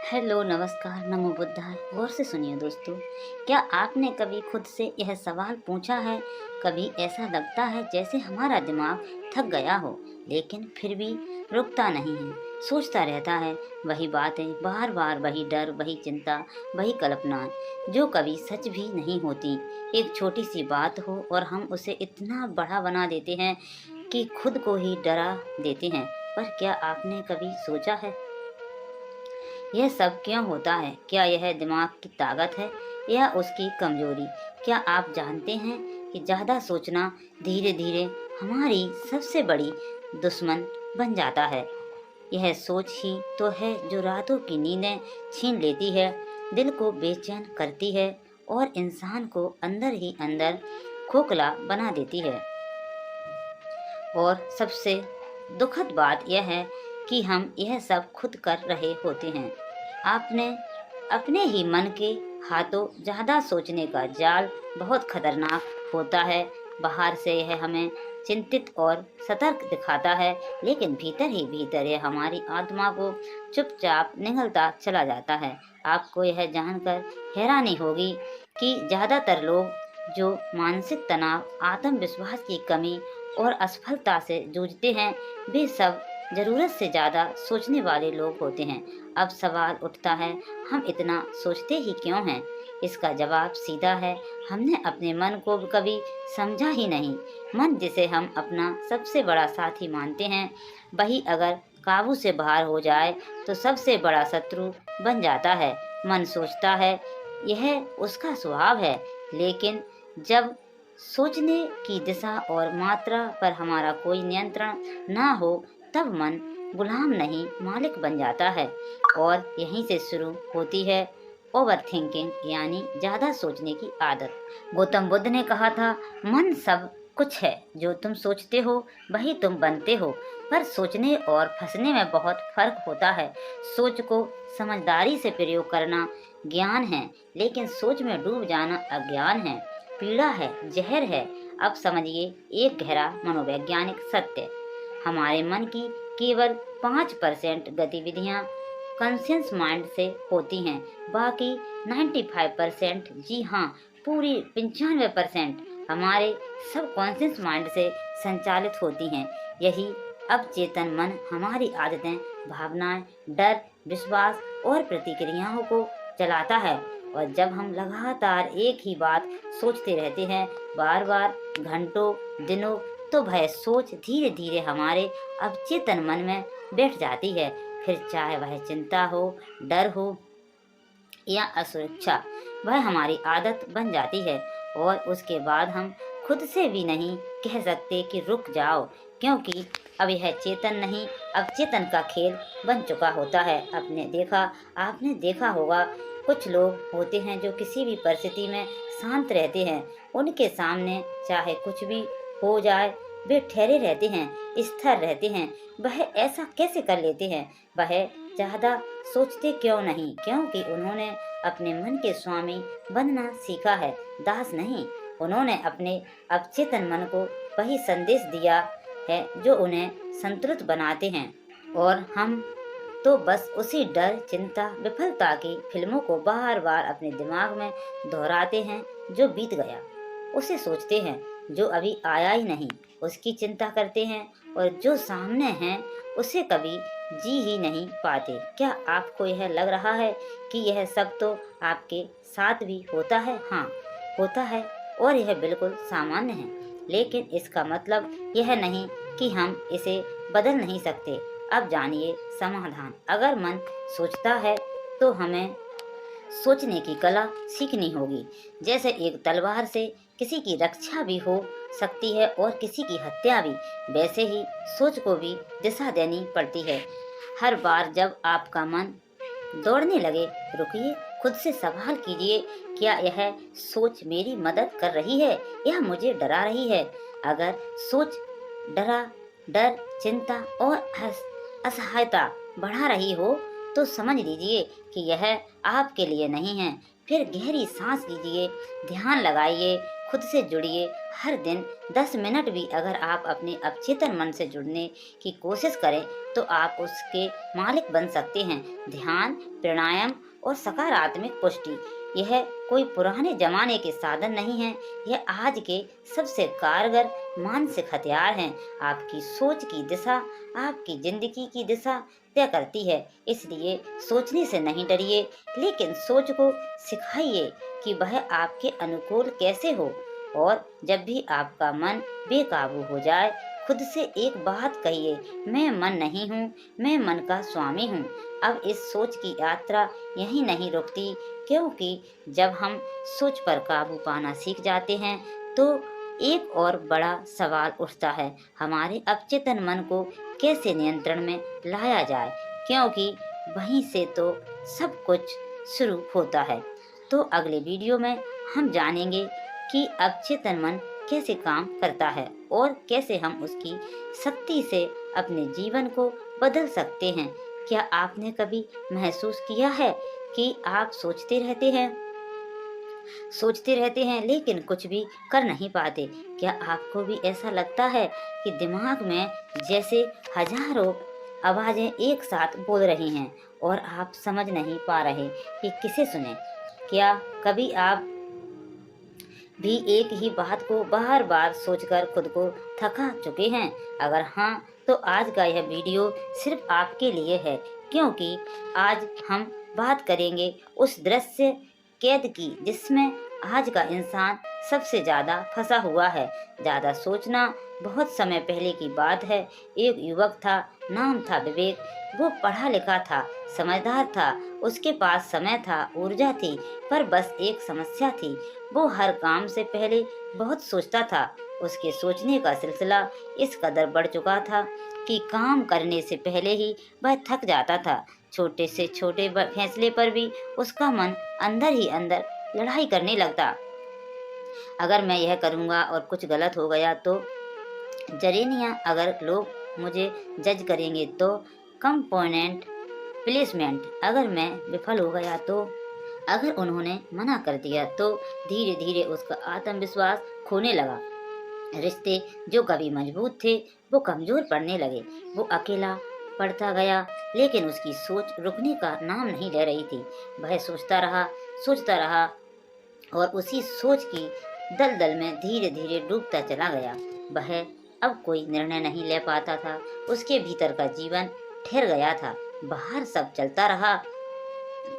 Hello, नमस्कार, नमो बुद्धाय। गौर से सुनिए दोस्तों, क्या आपने कभी खुद से यह सवाल पूछा है? कभी ऐसा लगता है जैसे हमारा दिमाग थक गया हो, लेकिन फिर भी रुकता नहीं है, सोचता रहता है वही बातें, बार बार वही डर, वही चिंता, वही कल्पनाएं, जो कभी सच भी नहीं होती। एक छोटी सी बात हो और हम उसे इतना बड़ा बना देते हैं कि खुद को ही डरा देते हैं। पर क्या आपने कभी सोचा है यह सब क्यों होता है? क्या यह दिमाग की ताकत है या उसकी कमजोरी? क्या आप जानते हैं कि ज़्यादा सोचना धीरे धीरे हमारी सबसे बड़ी दुश्मन बन जाता है। यह सोच ही तो है जो रातों की नींदें छीन लेती है, दिल को बेचैन करती है और इंसान को अंदर ही अंदर खोखला बना देती है। और सबसे दुखद बात यह है कि हम यह सब खुद कर रहे होते हैं। आपने अपने ही मन के हाथों। ज़्यादा सोचने का जाल बहुत खतरनाक होता है। बाहर से यह हमें चिंतित और सतर्क दिखाता है, लेकिन भीतर ही भीतर यह हमारी आत्मा को चुपचाप निगलता चला जाता है। आपको यह जानकर हैरानी होगी कि ज़्यादातर लोग जो मानसिक तनाव, आत्मविश्वास की कमी और असफलता से जूझते हैं, वे सब जरूरत से ज़्यादा सोचने वाले लोग होते हैं। अब सवाल उठता है, हम इतना सोचते ही क्यों हैं? इसका जवाब सीधा है, हमने अपने मन को कभी समझा ही नहीं। मन, जिसे हम अपना सबसे बड़ा साथी मानते हैं, वही अगर काबू से बाहर हो जाए तो सबसे बड़ा शत्रु बन जाता है। मन सोचता है, यह उसका स्वभाव है, लेकिन जब सोचने की दिशा और मात्रा पर हमारा कोई नियंत्रण ना हो, तब मन गुलाम नहीं मालिक बन जाता है। और यहीं से शुरू होती है ओवर थिंकिंग, यानी ज्यादा सोचने की आदत। गौतम बुद्ध ने कहा था, मन सब कुछ है, जो तुम सोचते हो वही तुम बनते हो। पर सोचने और फंसने में बहुत फर्क होता है। सोच को समझदारी से प्रयोग करना ज्ञान है, लेकिन सोच में डूब जाना अज्ञान है, पीड़ा है, जहर है। अब समझिए एक गहरा मनोवैज्ञानिक सत्य, हमारे मन की केवल 5% गतिविधियां कॉन्शियस माइंड से होती हैं, बाकी 95%, जी हाँ, पूरी 95% हमारे सबकॉन्शियस माइंड से संचालित होती हैं। यही अवचेतन मन हमारी आदतें, भावनाएं, डर, विश्वास और प्रतिक्रियाओं को चलाता है। और जब हम लगातार एक ही बात सोचते रहते हैं, बार बार, घंटों, दिनों, तो वह सोच धीरे धीरे हमारे अवचेतन मन में बैठ जाती है। फिर चाहे वह चिंता हो, डर हो या असुरक्षा, वह हमारी आदत बन जाती है। और उसके बाद हम खुद से भी नहीं कह सकते कि रुक जाओ, क्योंकि अब यह चेतन नहीं, अवचेतन का खेल बन चुका होता है। आपने देखा होगा, कुछ लोग होते हैं जो किसी भी परिस्थिति में शांत रहते हैं। उनके सामने चाहे कुछ भी हो जाए, वे ठहरे रहते हैं, स्थिर रहते हैं। वह ऐसा कैसे कर लेते हैं? वह ज्यादा सोचते क्यों नहीं? क्योंकि उन्होंने अपने मन के स्वामी बनना सीखा है, दास नहीं। उन्होंने अपने अवचेतन मन को वही संदेश दिया है जो उन्हें संतुलित बनाते हैं। और हम तो बस उसी डर, चिंता, विफलता की फिल्मों को बार बार अपने दिमाग में दोहराते हैं। जो बीत गया उसे सोचते हैं, जो अभी आया ही नहीं उसकी चिंता करते हैं, और जो सामने है उसे कभी जी ही नहीं पाते। क्या आपको यह लग रहा है कि यह सब तो आपके साथ भी होता है? हाँ, होता है, और यह बिल्कुल सामान्य है। लेकिन इसका मतलब यह नहीं कि हम इसे बदल नहीं सकते। अब जानिए समाधान। अगर मन सोचता है तो हमें सोचने की कला सीखनी होगी। जैसे एक तलवार से किसी की रक्षा भी हो सकती है और किसी की हत्या भी, वैसे ही सोच को भी दिशा देनी पड़ती है। हर बार जब आपका मन दौड़ने लगे, रुकिए, खुद से सवाल कीजिए, क्या यह सोच मेरी मदद कर रही है या मुझे डरा रही है? अगर सोच डरा डर, चिंता और असहायता बढ़ा रही हो, तो समझ लीजिए कि यह आपके लिए नहीं है। फिर गहरी सांस लीजिए, ध्यान लगाइए, खुद से जुड़िए। हर दिन 10 मिनट भी अगर आप अपने अवचेतन मन से जुड़ने की कोशिश करें तो आप उसके मालिक बन सकते हैं। ध्यान, प्राणायाम और सकारात्मक पुष्टि यह कोई पुराने जमाने के साधन नहीं है, यह आज के सबसे कारगर मानसिक हथियार हैं। आपकी सोच की दिशा आपकी जिंदगी की दिशा तय करती है। इसलिए सोचने से नहीं डरिए, लेकिन सोच को सिखाइए कि वह आपके अनुकूल कैसे हो। और जब भी आपका मन बेकाबू हो जाए, खुद से एक बात कहिए, मैं मन नहीं हूँ, मैं मन का स्वामी हूँ। अब इस सोच की यात्रा यहीं नहीं रुकती, क्योंकि जब हम सोच पर काबू पाना सीख जाते हैं तो एक और बड़ा सवाल उठता है, हमारे अवचेतन मन को कैसे नियंत्रण में लाया जाए, क्योंकि वहीं से तो सब कुछ शुरू होता है। तो अगले वीडियो में हम जानेंगे कि अवचेतन मन कैसे काम करता है और कैसे हम उसकी शक्ति से अपने जीवन को बदल सकते हैं। क्या आपने कभी महसूस किया है कि आप सोचते रहते हैं लेकिन कुछ भी कर नहीं पाते? क्या आपको भी ऐसा लगता है कि दिमाग में जैसे हजारों आवाजें एक साथ बोल रही हैं और आप समझ नहीं पा रहे कि किसे सुने? क्या कभी आप भी एक ही बात को बार बार सोचकर खुद को थका चुके हैं? अगर हाँ, तो आज का यह वीडियो सिर्फ आपके लिए है, क्योंकि आज हम बात करेंगे उस दृश्य कैद की जिसमें आज का इंसान सबसे ज्यादा फंसा हुआ है। ज्यादा सोचना बहुत समय पहले की बात है। एक युवक था, नाम था विवेक। वो पढ़ा लिखा था, समझदार था, उसके पास समय था, ऊर्जा थी, पर बस एक समस्या थी, वो हर काम से पहले बहुत सोचता था। उसके सोचने का सिलसिला इस कदर बढ़ चुका था कि काम करने से पहले ही वह थक जाता था। छोटे से छोटे फैसले पर भी उसका मन अंदर ही अंदर लड़ाई करने लगता। अगर मैं यह करूँगा और कुछ गलत हो गया तो? जरेनिया, अगर लोग मुझे जज करेंगे तो? कंपोनेंट प्लेसमेंट, अगर मैं विफल हो गया तो? अगर उन्होंने मना कर दिया तो? धीरे धीरे उसका आत्मविश्वास खोने लगा। रिश्ते जो कभी मजबूत थे वो कमजोर पड़ने लगे। वो अकेला पड़ता गया, लेकिन उसकी सोच रुकने का नाम नहीं ले रही थी। वह सोचता रहा और उसी सोच की दलदल में धीरे धीरे डूबता चला गया। वह अब कोई निर्णय नहीं ले पाता था। उसके भीतर का जीवन ठहर गया था। बाहर सब चलता रहा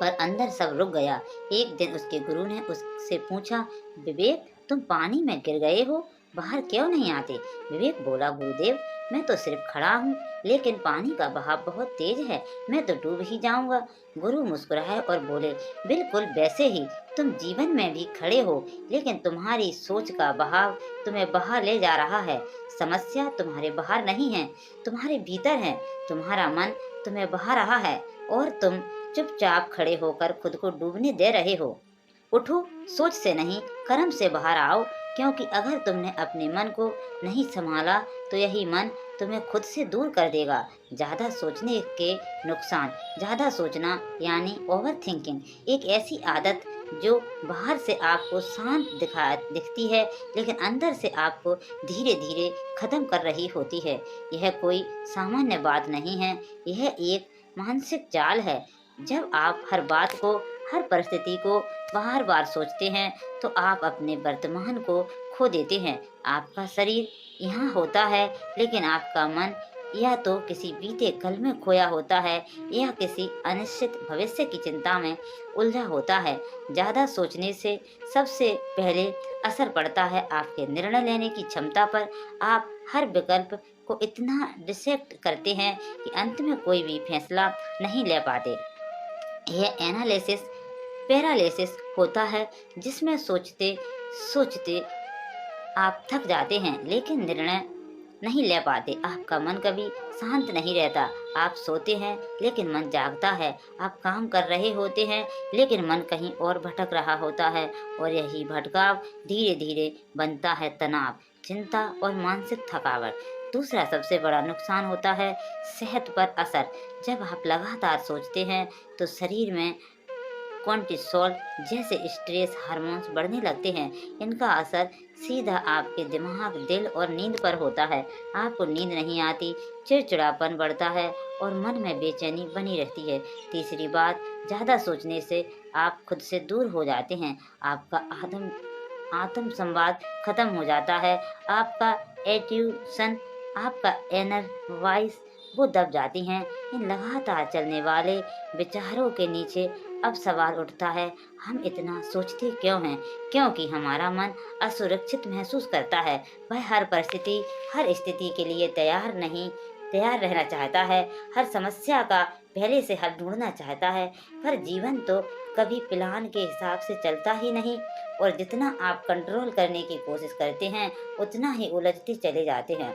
पर अंदर सब रुक गया। एक दिन उसके गुरु ने उससे पूछा, विवेक, तुम पानी में गिर गए हो, बाहर क्यों नहीं आते? विवेक बोला, गुरुदेव, मैं तो सिर्फ खड़ा हूँ, लेकिन पानी का बहाव बहुत तेज है, मैं तो डूब ही जाऊंगा। गुरु मुस्कुराए और बोले, बिल्कुल वैसे ही तुम जीवन में भी खड़े हो, लेकिन तुम्हारी सोच का बहाव तुम्हें बहा ले जा रहा है। समस्या तुम्हारे बाहर नहीं है, तुम्हारे भीतर है। तुम्हारा मन तुम्हें बहा रहा है और तुम चुपचाप खड़े होकर खुद को डूबने दे रहे हो। उठो, सोच से नहीं, कर्म से बाहर आओ, क्योंकि अगर तुमने अपने मन को नहीं संभाला तो यही मन तुम्हें खुद से दूर कर देगा। ज्यादा सोचने के नुकसान। ज्यादा सोचना यानी ओवर थिंकिंग एक ऐसी आदत जो बाहर से आपको शांत दिखती है, लेकिन अंदर से आपको धीरे धीरे खत्म कर रही होती है। यह कोई सामान्य बात नहीं है, यह एक मानसिक जाल है। जब आप हर बात को, हर परिस्थिति को बार बार सोचते हैं तो आप अपने वर्तमान को खो देते हैं। आपका शरीर यहाँ होता है, लेकिन आपका मन या तो किसी बीते कल में खोया होता है या किसी अनिश्चित भविष्य की चिंता में उलझा होता है। ज्यादा सोचने से सबसे पहले असर पड़ता है आपके निर्णय लेने की क्षमता पर। आप हर विकल्प को इतना डिसेक्ट करते हैं कि अंत में कोई भी फैसला नहीं ले पाते। यह एनालिसिस पैरालिसिस होता है, जिसमें सोचते सोचते आप थक जाते हैं लेकिन निर्णय नहीं ले पाते। आपका मन कभी शांत नहीं रहता। आप सोते हैं लेकिन मन जागता है। आप काम कर रहे होते हैं लेकिन मन कहीं और भटक रहा होता है, और यही भटकाव धीरे धीरे बनता है तनाव, चिंता और मानसिक थकावट। दूसरा सबसे बड़ा नुकसान होता है सेहत पर असर। जब आप लगातार सोचते हैं तो शरीर में कॉर्टिसोल जैसे स्ट्रेस हार्मोन्स बढ़ने लगते हैं। इनका असर सीधा आपके दिमाग, दिल और नींद पर होता है। आपको नींद नहीं आती, चिड़चिड़ापन बढ़ता है और मन में बेचैनी बनी रहती है। तीसरी बात, ज़्यादा सोचने से आप खुद से दूर हो जाते हैं। आपका आत्म संवाद खत्म हो जाता है। आपका एट्यूशन, आपका इनर वॉइस वो दब जाती हैं। इन लगातार चलने वाले विचारों के नीचे अब सवाल उठता है, हम इतना सोचते क्यों हैं? क्योंकि हमारा मन असुरक्षित महसूस करता है। वह हर परिस्थिति, हर स्थिति के लिए तैयार रहना चाहता है। हर समस्या का पहले से हल ढूंढना चाहता है। पर जीवन तो कभी प्लान के हिसाब से चलता ही नहीं, और जितना आप कंट्रोल करने की कोशिश करते हैं, उतना ही उलझते चले जाते हैं।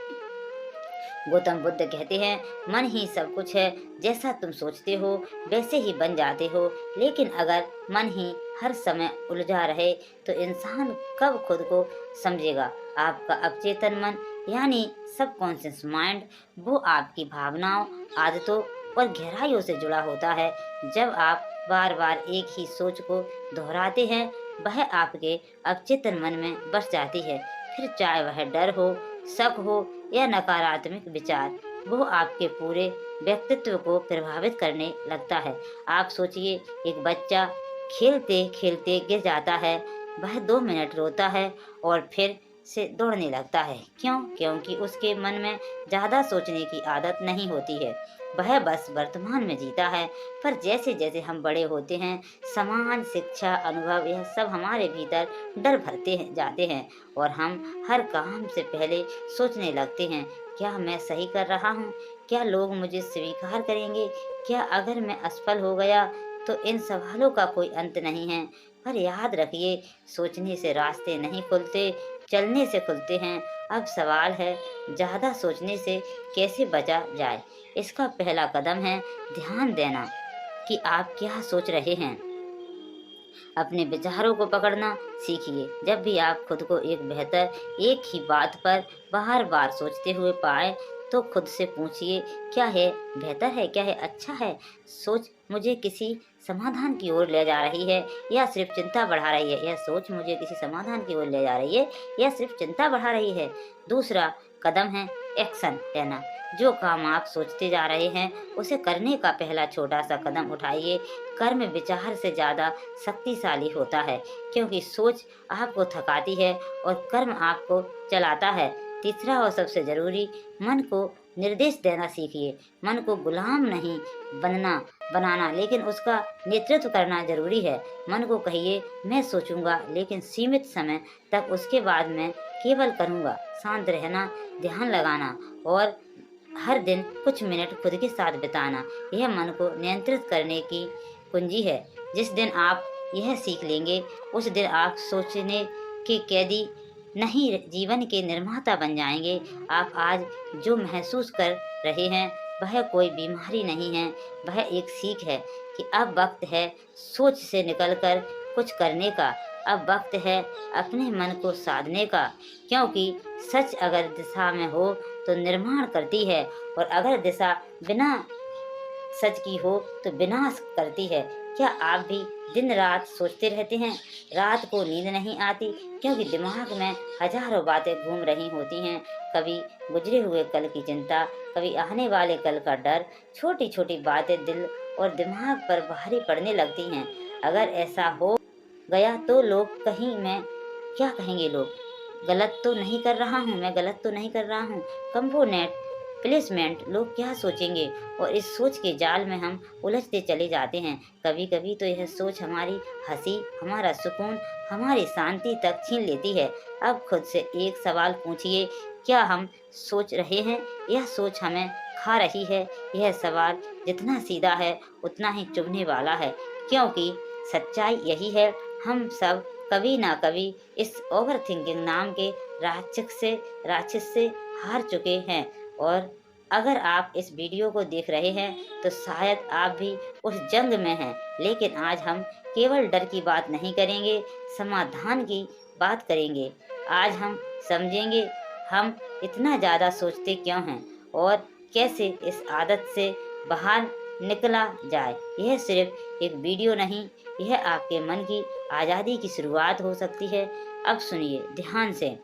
गौतम बुद्ध कहते हैं, मन ही सब कुछ है, जैसा तुम सोचते हो वैसे ही बन जाते हो। लेकिन अगर मन ही हर समय उलझा रहे तो इंसान कब खुद को समझेगा? आपका अवचेतन मन यानी सबकॉन्शियस माइंड, वो आपकी भावनाओं, आदतों और गहराइयों से जुड़ा होता है। जब आप बार बार एक ही सोच को दोहराते हैं, वह आपके अवचेतन मन में बस जाती है। फिर चाहे वह डर हो, शक हो या नकारात्मक विचार, वो आपके पूरे व्यक्तित्व को प्रभावित करने लगता है। आप सोचिए, एक बच्चा खेलते खेलते गिर जाता है, वह 2 मिनट रोता है और फिर से दौड़ने लगता है। क्यों? क्योंकि उसके मन में ज़्यादा सोचने की आदत नहीं होती है, वह बस वर्तमान में जीता है। पर जैसे जैसे हम बड़े होते हैं, समान शिक्षा, अनुभव, यह सब हमारे भीतर डर भरते जाते हैं और हम हर काम से पहले सोचने लगते हैं, क्या मैं सही कर रहा हूँ? क्या लोग मुझे स्वीकार करेंगे? क्या अगर मैं असफल हो गया तो? इन सवालों का कोई अंत नहीं है। पर याद रखिए, सोचने से रास्ते नहीं खुलते, चलने से खुलते हैं। अब सवाल है, ज़्यादा सोचने से कैसे बचा जाए? इसका पहला कदम है ध्यान देना कि आप क्या सोच रहे हैं। अपने विचारों को पकड़ना सीखिए। जब भी आप खुद को एक ही बात पर बार बार सोचते हुए पाए, तो खुद से पूछिए, क्या है बेहतर है, क्या है अच्छा है? सोच मुझे किसी समाधान की ओर ले जा रही है या सिर्फ चिंता बढ़ा रही है? यह सोच मुझे किसी समाधान की ओर ले जा रही है या सिर्फ चिंता बढ़ा रही है? दूसरा कदम है एक्शन लेना। जो काम आप सोचते जा रहे हैं, उसे करने का पहला छोटा सा कदम उठाइए। कर्म विचार से ज़्यादा शक्तिशाली होता है, क्योंकि सोच आपको थकाती है और कर्म आपको चलाता है। तीसरा और सबसे ज़रूरी, मन को निर्देश देना सीखिए। मन को गुलाम नहीं बनाना, लेकिन उसका नेतृत्व करना ज़रूरी है। मन को कहिए, मैं सोचूंगा लेकिन सीमित समय तक, उसके बाद मैं केवल करूंगा। शांत रहना, ध्यान लगाना और हर दिन कुछ मिनट खुद के साथ बिताना, यह मन को नियंत्रित करने की कुंजी है। जिस दिन आप यह सीख लेंगे, उस दिन आप सोचने के कैदी नहीं, जीवन के निर्माता बन जाएंगे। आप आज जो महसूस कर रहे हैं, वह कोई बीमारी नहीं है, वह एक सीख है कि अब वक्त है सोच से निकलकर कुछ करने का। अब वक्त है अपने मन को साधने का, क्योंकि सच अगर दिशा में हो तो निर्माण करती है, और अगर दिशा बिना सच की हो तो विनाश करती है। क्या आप भी दिन रात सोचते रहते हैं? रात को नींद नहीं आती, क्योंकि दिमाग में हजारों बातें घूम रही होती हैं। कभी गुजरे हुए कल की चिंता, कभी आने वाले कल का डर। छोटी छोटी बातें दिल और दिमाग पर भारी पड़ने लगती हैं। अगर ऐसा हो गया तो लोग क्या कहेंगे? लोग गलत तो नहीं कर रहा हूँ, मैं गलत तो नहीं कर रहा हूँ। कंपोनेंट प्लेसमेंट, लोग क्या सोचेंगे? और इस सोच के जाल में हम उलझते चले जाते हैं। कभी कभी तो यह सोच हमारी हंसी, हमारा सुकून, हमारी शांति तक छीन लेती है। अब खुद से एक सवाल पूछिए, क्या हम सोच रहे हैं? यह सोच हमें खा रही है? यह सवाल जितना सीधा है उतना ही चुभने वाला है, क्योंकि सच्चाई यही है, हम सब कभी ना कभी इस ओवर थिंकिंग नाम के राक्षस से हार चुके हैं। और अगर आप इस वीडियो को देख रहे हैं तो शायद आप भी उस जंग में हैं। लेकिन आज हम केवल डर की बात नहीं करेंगे, समाधान की बात करेंगे। आज हम समझेंगे हम इतना ज़्यादा सोचते क्यों हैं और कैसे इस आदत से बाहर निकला जाए। यह सिर्फ एक वीडियो नहीं, यह आपके मन की आज़ादी की शुरुआत हो सकती है। अब सुनिए ध्यान से।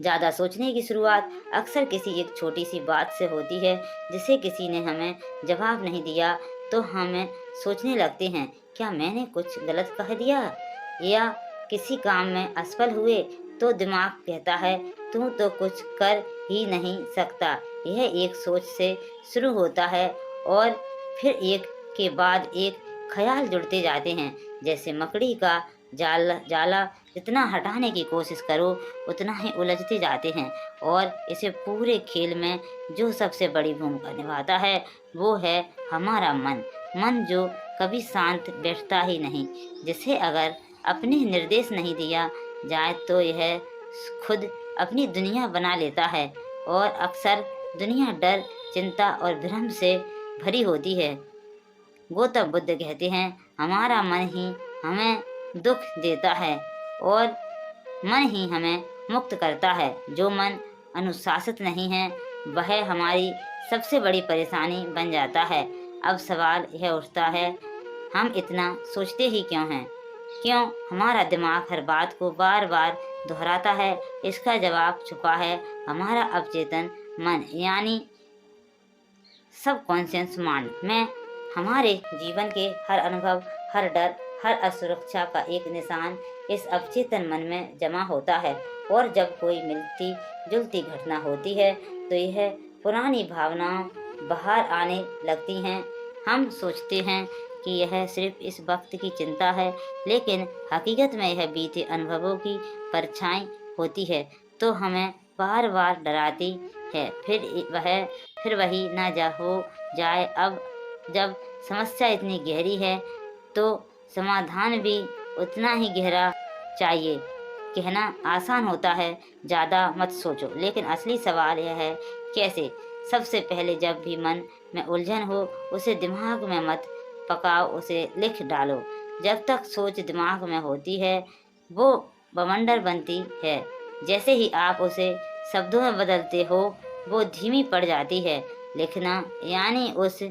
ज़्यादा सोचने की शुरुआत अक्सर किसी एक छोटी सी बात से होती है, जिसे किसी ने हमें जवाब नहीं दिया तो हमें सोचने लगते हैं, क्या मैंने कुछ गलत कह दिया? या किसी काम में असफल हुए तो दिमाग कहता है, तू तो कुछ कर ही नहीं सकता। यह एक सोच से शुरू होता है और फिर एक के बाद एक ख्याल जुड़ते जाते हैं, जैसे मकड़ी का जाला जितना हटाने की कोशिश करो उतना ही उलझते जाते हैं। और इसे पूरे खेल में जो सबसे बड़ी भूमिका निभाता है वो है हमारा मन। मन जो कभी शांत बैठता ही नहीं, जिसे अगर अपने निर्देश नहीं दिया जाए तो यह खुद अपनी दुनिया बना लेता है। और अक्सर दुनिया डर, चिंता और भ्रम से भरी होती है। गौतम बुद्ध कहते हैं, हमारा मन ही हमें दुख देता है और मन ही हमें मुक्त करता है। जो मन अनुशासित नहीं है वह हमारी सबसे बड़ी परेशानी बन जाता है। अब सवाल यह उठता है, हम इतना सोचते ही क्यों हैं? क्यों हमारा दिमाग हर बात को बार बार दोहराता है? इसका जवाब छुपा है हमारा अवचेतन मन, यानी सबकॉन्शियस माइंड में। हमारे जीवन के हर अनुभव, हर डर, हर असुरक्षा का एक निशान इस अवचेतन मन में जमा होता है। और जब कोई मिलती जुलती घटना होती है तो यह पुरानी भावनाएं बाहर आने लगती हैं। हम सोचते हैं कि यह सिर्फ इस वक्त की चिंता है, लेकिन हकीकत में यह बीते अनुभवों की परछाई होती है तो हमें बार बार डराती है। फिर वही ना हो जाए। अब जब समस्या इतनी गहरी है तो समाधान भी उतना ही गहरा चाहिए। कहना आसान होता है, ज़्यादा मत सोचो, लेकिन असली सवाल यह है कैसे। सबसे पहले जब भी मन में उलझन हो उसे दिमाग में मत पकाओ, उसे लिख डालो। जब तक सोच दिमाग में होती है वो बवंडर बनती है। जैसे ही आप उसे शब्दों में बदलते हो वो धीमी पड़ जाती है। लिखना यानी उस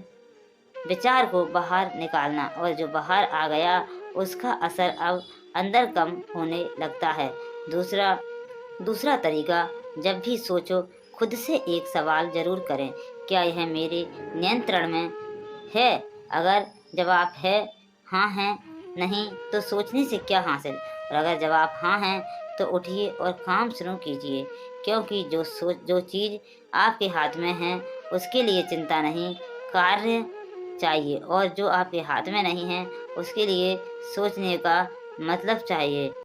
विचार को बाहर निकालना, और जो बाहर आ गया उसका असर अब अंदर कम होने लगता है। दूसरा तरीका, जब भी सोचो खुद से एक सवाल जरूर करें, क्या यह मेरे नियंत्रण में है? अगर जवाब है हाँ है, नहीं तो सोचने से क्या हासिल? और अगर जवाब हाँ है तो उठिए और काम शुरू कीजिए, क्योंकि जो चीज़ आपके हाथ में है उसके लिए चिंता नहीं, कार्य चाहिए। और जो आपके हाथ में नहीं है उसके लिए सोचने का मतलब चाहिए।